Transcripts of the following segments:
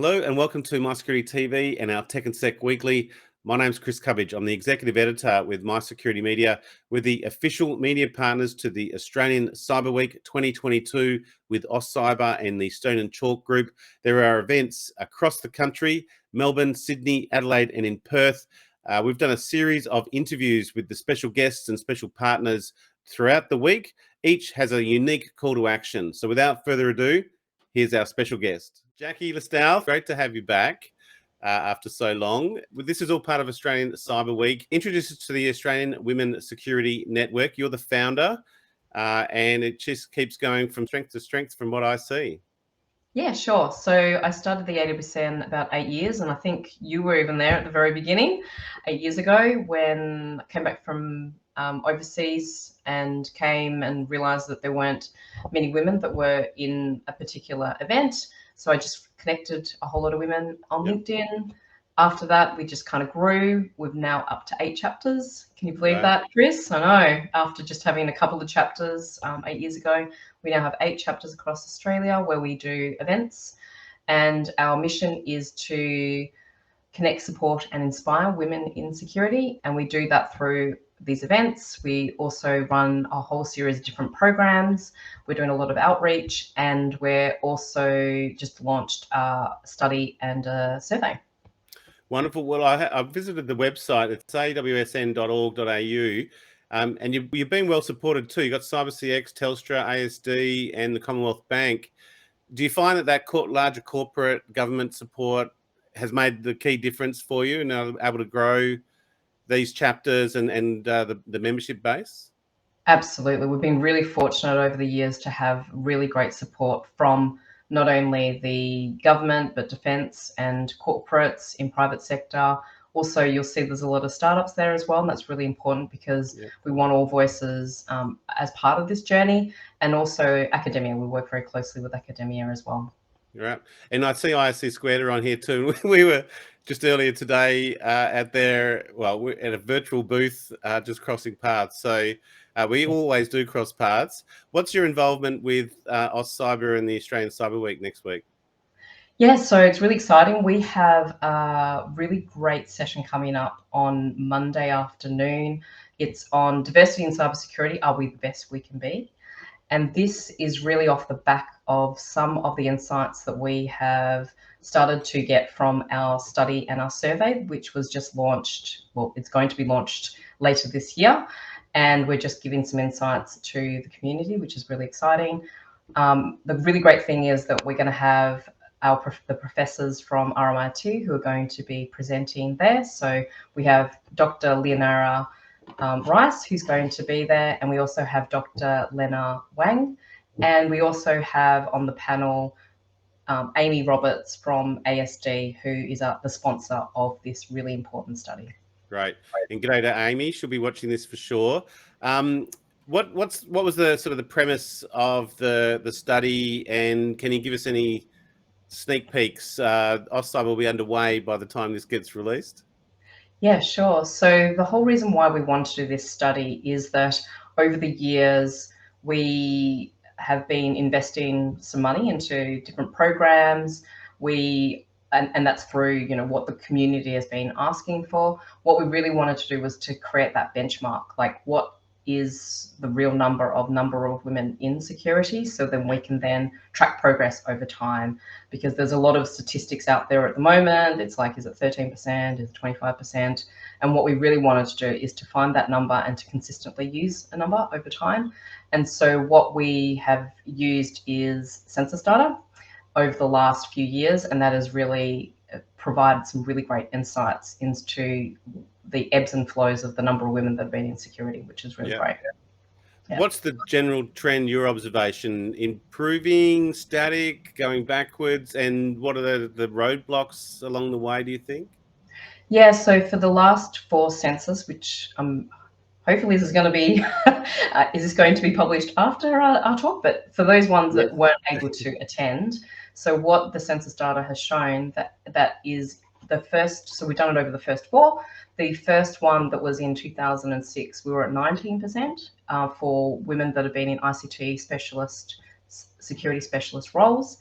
Hello and welcome to My Security TV and our Tech and Sec Weekly. My name's Chris Cubbage. I'm the Executive Editor with My Security Media. We're the official media partners to the Australian Cyber Week 2022 with AustCyber and the Stone and Chalk Group. There are events across the country, Melbourne, Sydney, Adelaide and in Perth. We've done a series of interviews with the special guests and special partners throughout the week. Each has a unique call to action. So without further ado, here's our special guest. Jacqui Loustau, great to have you back after so long. This is all part of Australian Cyber Week. Introduce us to the Australian Women Security Network. You're the founder, and it just keeps going from strength to strength from what I see. Yeah, sure. So I started the AWSN about 8 years, and I think you were even there at the very beginning, 8 years ago, when I came back from overseas and came and realised that there weren't many women that were in a particular event. So I just connected a whole lot of women on LinkedIn. After that, we just kind of grew. We're now up to 8 chapters. Can you believe that, Chris? I know. After just having a couple of chapters 8 years ago, we now have 8 chapters across Australia where we do events. And our mission is to connect, support, and inspire women in security. And we do that through these events. We also run a whole series of different programs. We're doing a lot of outreach, and we're also just launched a study and a survey. Wonderful. Well, I visited the website. It's awsn.org.au, and you've been well supported too. You've got CyberCX, Telstra, ASD, and the Commonwealth Bank. Do you find that larger corporate government support has made the key difference for you and are able to grow these chapters and the membership base? Absolutely. We've been really fortunate over the years to have really great support from not only the government, but defence and corporates in private sector. Also, you'll see there's a lot of startups there as well, and that's really important because we want all voices as part of this journey. And also academia, we work very closely with academia as well. Right. And I see ISC Squared are on here too. We were just earlier today at we're at a virtual booth, just crossing paths. So we always do cross paths. What's your involvement with AustCyber and the Australian Cyber Week next week? Yeah, so it's really exciting. We have a really great session coming up on Monday afternoon. It's on diversity in cybersecurity. Are we the best we can be? And this is really off the back of some of the insights that we have started to get from our study and our survey, which was just launched. Well, it's going to be launched later this year. And we're just giving some insights to the community, which is really exciting. The really great thing is that we're going to have the professors from RMIT who are going to be presenting there. So we have Dr. Leonora Rice, who's going to be there, and we also have Dr. Lena Wang, and we also have on the panel Amy Roberts from ASD, who is the sponsor of this really important study. Great, and g'day to Amy. She'll be watching this for sure. What was the sort of the premise of the study, and can you give us any sneak peeks? AustCyber will be underway by the time this gets released. Yeah, sure. So the whole reason why we want to do this study is that over the years, we have been investing some money into different programs. And that's through, what the community has been asking for. What we really wanted to do was to create that benchmark, like what is the real number of women in security, so then we can then track progress over time, because there's a lot of statistics out there at the moment. It's like, is it 13%, is it 25%? And what we really wanted to do is to find that number and to consistently use a number over time. And so what we have used is census data over the last few years, and that has really provided some really great insights into the ebbs and flows of the number of women that have been in security, which is really great. Yeah. What's the general trend, your observation? Improving, static, going backwards? And what are the roadblocks along the way, do you think? Yeah, so for the last 4 census, which hopefully this is going to be, is this going to be published after our talk? But for those ones that weren't able to attend, so what the census data has shown that is the first, so we've done it over the first 4. The first one that was in 2006, we were at 19% for women that have been in ICT specialist, security specialist roles.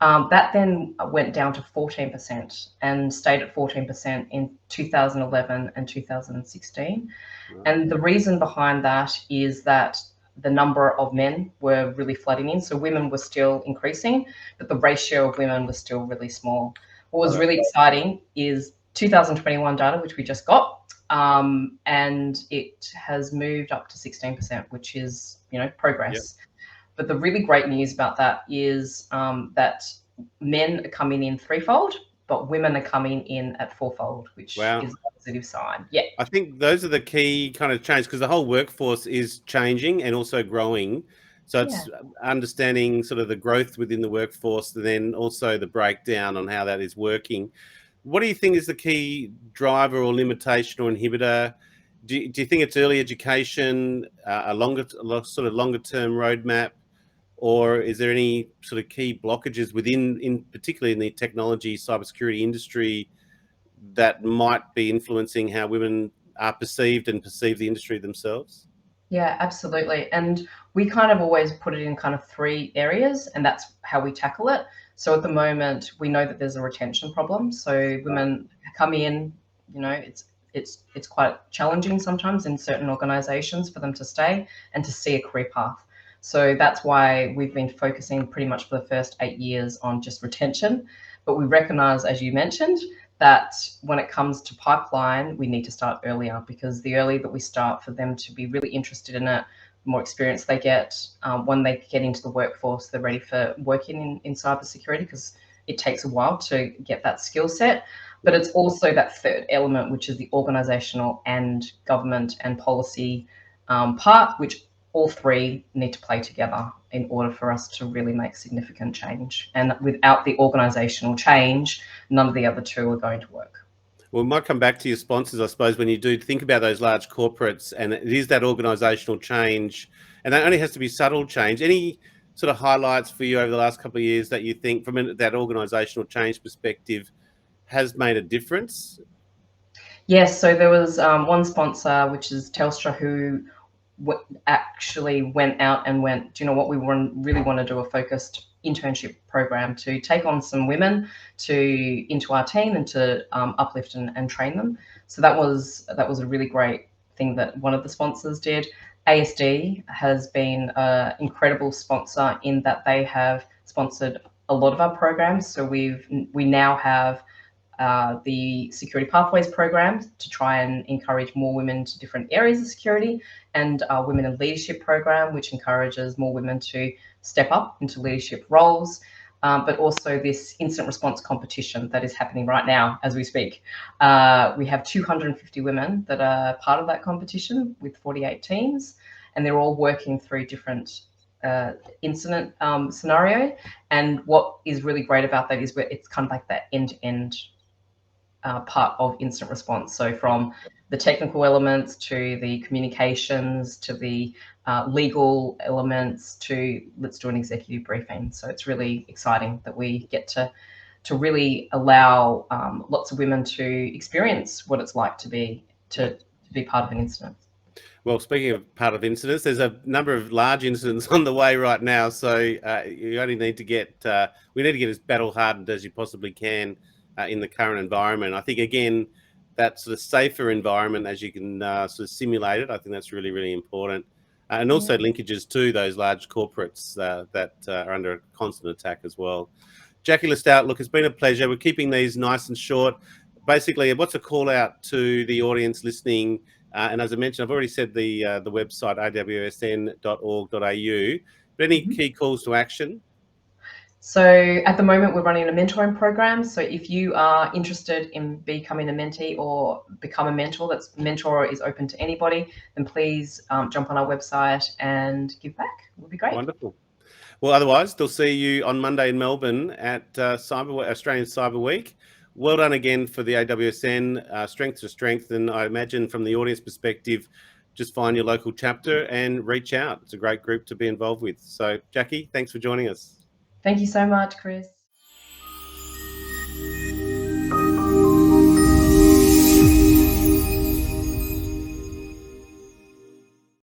That then went down to 14% and stayed at 14% in 2011 and 2016. Right. And the reason behind that is that the number of men were really flooding in. So women were still increasing, but the ratio of women was still really small. What was really exciting is 2021 data, which we just got, and it has moved up to 16%, which is, progress. Yep. But the really great news about that is that men are coming in threefold, but women are coming in at fourfold, which is a positive sign. Yeah. I think those are the key kind of change, because the whole workforce is changing and also growing. So it's understanding sort of the growth within the workforce, and then also the breakdown on how that is working. What do you think is the key driver or limitation or inhibitor? Do you think it's early education, a longer term roadmap, or is there any sort of key blockages within, particularly in the technology cybersecurity industry, that might be influencing how women are perceived and perceive the industry themselves? Yeah, absolutely. And we kind of always put it in kind of 3 areas, and that's how we tackle it. So at the moment, we know that there's a retention problem. So women come in, it's quite challenging sometimes in certain organizations for them to stay and to see a career path. So that's why we've been focusing pretty much for the first 8 years on just retention. But we recognize, as you mentioned, that when it comes to pipeline, we need to start earlier, because the earlier that we start for them to be really interested in it, the more experience they get. When they get into the workforce, they're ready for working in cybersecurity, because it takes a while to get that skill set. But it's also that third element, which is the organizational and government and policy part, which all 3 need to play together in order for us to really make significant change. And without the organizational change, none of the other 2 are going to work. Well, we might come back to your sponsors, I suppose, when you do think about those large corporates, and it is that organizational change, and that only has to be subtle change. Any sort of highlights for you over the last couple of years that you think, from that organizational change perspective, has made a difference? Yes, so there was one sponsor, which is Telstra, who actually went out and went, do you know what, we really want to do a focused internship program to take on some women into our team and to uplift and train them. So that was a really great thing that one of the sponsors did. ASD has been an incredible sponsor in that they have sponsored a lot of our programs. So we now have the Security Pathways program to try and encourage more women to different areas of security, and our Women in Leadership program, which encourages more women to step up into leadership roles, but also this incident response competition that is happening right now as we speak. We have 250 women that are part of that competition with 48 teams, and they're all working through different incident scenario. And what is really great about that is where it's kind of like that end-to-end part of incident response. So from the technical elements to the communications to the legal elements to let's do an executive briefing. So it's really exciting that we get to really allow lots of women to experience what it's like to be part of an incident. Well, speaking of part of incidents, there's a number of large incidents on the way right now. So you only need to we need to get as battle hardened as you possibly can in the current environment. I think, again, that sort of safer environment, as you can sort of simulate it, I think that's really, really important. And also linkages to those large corporates that are under constant attack as well. Jacqui Loustau, look, it's been a pleasure. We're keeping these nice and short. Basically, what's a call out to the audience listening? And as I mentioned, I've already said the website, awsn.org.au. But any key calls to action? So at the moment, we're running a mentoring program. So if you are interested in becoming a mentee or become a mentor, that's mentor is open to anybody, then please jump on our website and give back. It would be great. Wonderful. Well, otherwise, they'll see you on Monday in Melbourne at Australian Cyber Week. Well done again for the AWSN, strength to strength. And I imagine from the audience perspective, just find your local chapter and reach out. It's a great group to be involved with. So, Jacqui, thanks for joining us. Thank you so much, Chris.